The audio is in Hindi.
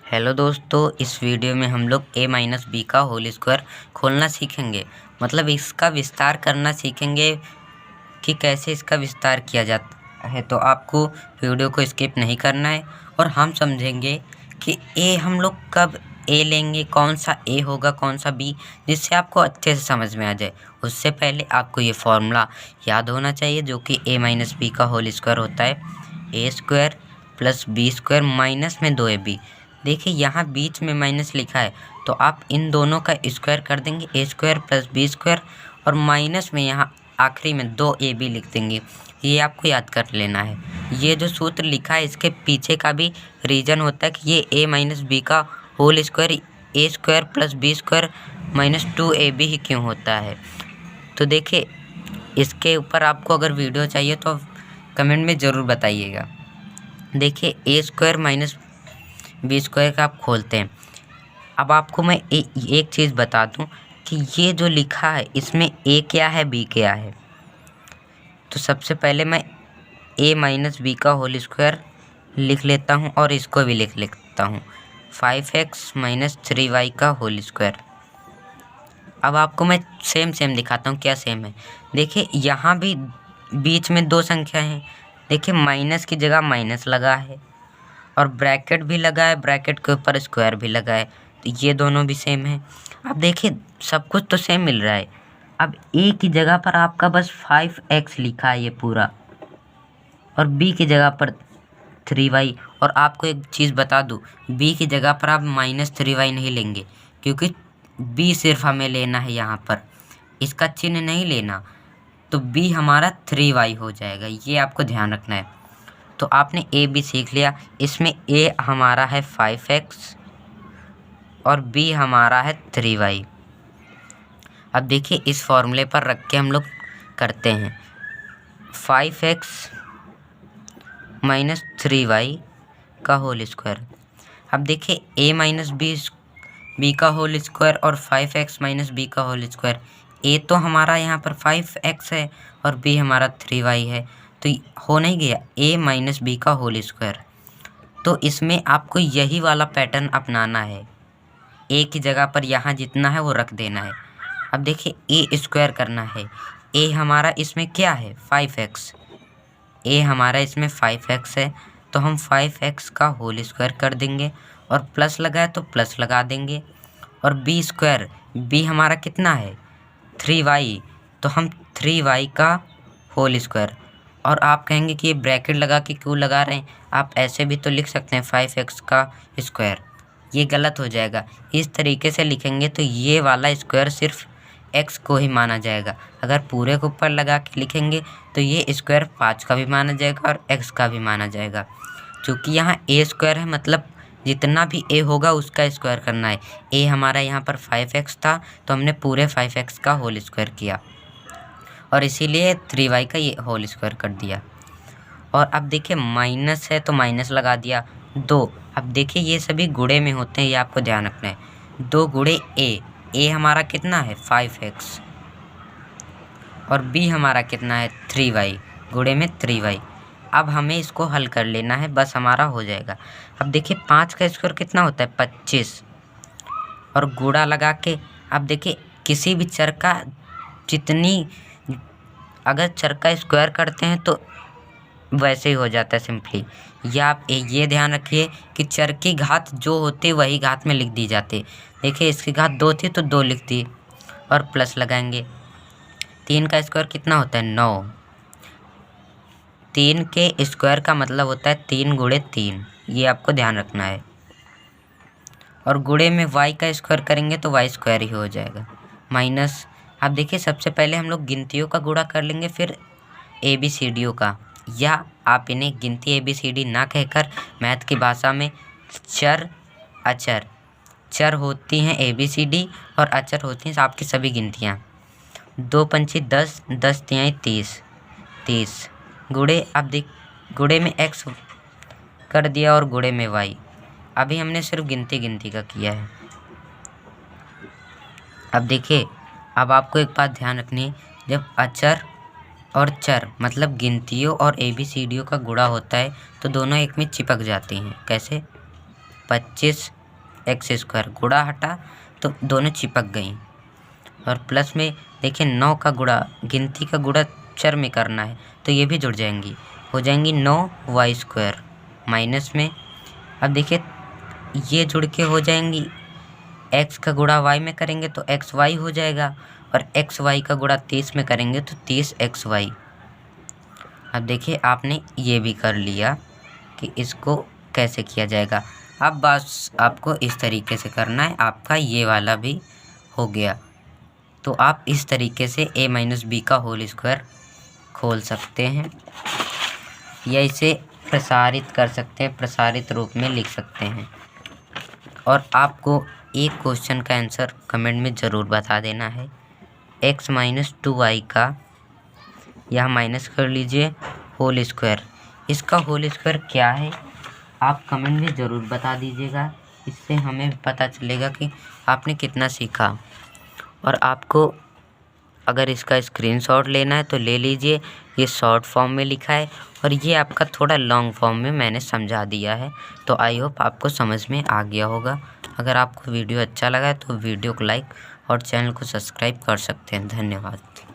हेलो दोस्तों, इस वीडियो में हम लोग a माइनस बी का होल स्क्वायर खोलना सीखेंगे। मतलब इसका विस्तार करना सीखेंगे कि कैसे इसका विस्तार किया जाता है। तो आपको वीडियो को स्किप नहीं करना है और हम समझेंगे कि a हम लोग कब a लेंगे, कौन सा a होगा कौन सा b, जिससे आपको अच्छे से समझ में आ जाए। उससे पहले आपको ये फॉर्मूला याद होना चाहिए जो कि a माइनस बी का होल स्क्वायर होता है a square plus B square minus में 2ab। देखिए यहाँ बीच में माइनस लिखा है तो आप इन दोनों का स्क्वायर कर देंगे ए स्क्वायर प्लस बी स्क्वायर, और माइनस में यहाँ आखिरी में 2ab लिख देंगे। ये आपको याद कर लेना है। ये जो सूत्र लिखा है इसके पीछे का भी रीज़न होता है कि ये a माइनस बी का whole square A square plus B square minus 2ab ही क्यों होता है। तो देखिए इसके ऊपर आपको अगर वीडियो चाहिए तो कमेंट में ज़रूर बताइएगा। देखिए ए स्क्वायर माइनस बी स्क्वायर का आप खोलते हैं। अब आपको मैं एक चीज़ बता दूं कि ये जो लिखा है इसमें ए क्या है बी क्या है। तो सबसे पहले मैं ए माइनस बी का होल स्क्वायर लिख लेता हूं और इसको भी लिख लेता हूं 5x माइनस 3y का होल स्क्वायर। अब आपको मैं सेम दिखाता हूं क्या सेम है। देखिए यहाँ भी बीच में दो संख्या हैं। देखिए माइनस की जगह माइनस लगा है और ब्रैकेट भी लगा है, ब्रैकेट के ऊपर स्क्वायर भी लगा है, तो ये दोनों भी सेम है। अब देखिए सब कुछ तो सेम मिल रहा है। अब ए की जगह पर आपका बस 5x लिखा है ये पूरा, और बी की जगह पर 3y। और आपको एक चीज़ बता दूँ, बी की जगह पर आप माइनस 3y नहीं लेंगे क्योंकि बी सिर्फ हमें लेना है, यहाँ पर इसका चिन्ह नहीं लेना, तो बी हमारा 3y हो जाएगा। ये आपको ध्यान रखना है। तो आपने ए बी सीख लिया। इसमें ए हमारा है 5x और बी हमारा है 3y। अब देखिए इस फॉर्मूले पर रख के हम लोग करते हैं 5x माइनस 3y का होल स्क्वायर। अब देखिए a माइनस बी का होल स्क्वायर और 5x माइनस बी का होल स्क्वायर। a तो हमारा यहाँ पर 5x है और b हमारा 3y है, तो हो नहीं गया a माइनस बी का होल स्क्वायर। तो इसमें आपको यही वाला पैटर्न अपनाना है। a की जगह पर यहाँ जितना है वो रख देना है। अब देखिए a स्क्वायर करना है। a हमारा इसमें क्या है 5x, a हमारा इसमें 5x है तो हम 5x का होल स्क्वायर कर देंगे, और प्लस लगा है तो प्लस लगा देंगे। और b स्क्वायर, b हमारा कितना है 3y, तो हम 3y का होल स्क्वायर। और आप कहेंगे कि ये ब्रैकेट लगा के क्यों लगा रहे हैं, आप ऐसे भी तो लिख सकते हैं 5x का स्क्वायर। ये गलत हो जाएगा। इस तरीके से लिखेंगे तो ये वाला स्क्वायर सिर्फ x को ही माना जाएगा। अगर पूरे के ऊपर लगा के लिखेंगे तो ये स्क्वायर 5 का भी माना जाएगा और x का भी माना जाएगा। क्योंकि यहाँ a स्क्वायर है, मतलब जितना भी a होगा उसका स्क्वायर करना है। a हमारा यहाँ पर 5x था तो हमने पूरे 5x का होल स्क्वायर किया, और इसीलिए 3y का ये होल स्क्वायर कर दिया। और अब देखिए माइनस है तो माइनस लगा दिया 2। अब देखिए ये सभी गुणे में होते हैं, ये आपको ध्यान रखना है। 2 गुणे a हमारा कितना है 5x और b हमारा कितना है 3y, गुणे में 3y। अब हमें इसको हल कर लेना है, बस हमारा हो जाएगा। अब देखिए 5 का स्क्वायर कितना होता है 25, और गुणा लगा के अब देखिए किसी भी चर का जितनी, अगर चर का स्क्वायर करते हैं तो वैसे ही हो जाता है सिंपली। या आप ये ध्यान रखिए कि चर की घात जो होती है वही घात में लिख दी जाती। देखिए इसकी घात 2 थी तो 2 लिख दी और प्लस लगाएंगे। 3 का स्क्वायर कितना होता है 9। 3 के स्क्वायर का मतलब होता है 3 गुणे 3, ये आपको ध्यान रखना है। और गुणे में y का स्क्वायर करेंगे तो y स्क्वायर ही हो जाएगा माइनस। अब देखिए सबसे पहले हम लोग गिनतियों का गुणा कर लेंगे, फिर ABCDयों का, या आप इन्हें गिनती ABCD ना कहकर मैथ की भाषा में चर अचर, चर होती हैं ABCD और अचर होती हैं आपकी सभी गिनतियाँ। 2 पंची 10, 10 तिहाई 30, 30 गुणे, अब देख गुणे में x कर दिया और गुणे में y। अभी हमने सिर्फ गिनती का किया है। अब देखिए अब आपको एक बात ध्यान रखनी है, जब अचर और चर मतलब गिनतियों और ABCDयों का गुणा होता है तो दोनों एक में चिपक जाती हैं। कैसे 25 एक्स स्क्वायर, गुणा हटा तो दोनों चिपक गई। और प्लस में देखिए 9 का गुणा, गिनती का गुणा चर में करना है तो ये भी जुड़ जाएंगी, हो जाएंगी 9y स्क्वायर। माइनस में अब देखिए ये जुड़ के हो जाएंगी, x का गुणा y में करेंगे तो xy हो जाएगा, और xy का गुणा 23 में करेंगे तो 23xy। अब देखिए आपने ये भी कर लिया कि इसको कैसे किया जाएगा। अब बस आपको इस तरीके से करना है, आपका ये वाला भी हो गया। तो आप इस तरीके से a माइनस बी का होल स्क्वायर खोल सकते हैं, या इसे प्रसारित कर सकते हैं, प्रसारित रूप में लिख सकते हैं। और आपको एक क्वेश्चन का आंसर कमेंट में ज़रूर बता देना है। x माइनस 2y का यहाँ माइनस कर लीजिए होल स्क्वायर, इसका होल स्क्वायर क्या है आप कमेंट में ज़रूर बता दीजिएगा। इससे हमें पता चलेगा कि आपने कितना सीखा। और आपको अगर इसका स्क्रीनशॉट लेना है तो ले लीजिए, ये शॉर्ट फॉर्म में लिखा है और ये आपका थोड़ा लॉन्ग फॉर्म में मैंने समझा दिया है। तो आई होप आपको समझ में आ गया होगा। अगर आपको वीडियो अच्छा लगा है तो वीडियो को लाइक और चैनल को सब्सक्राइब कर सकते हैं। धन्यवाद।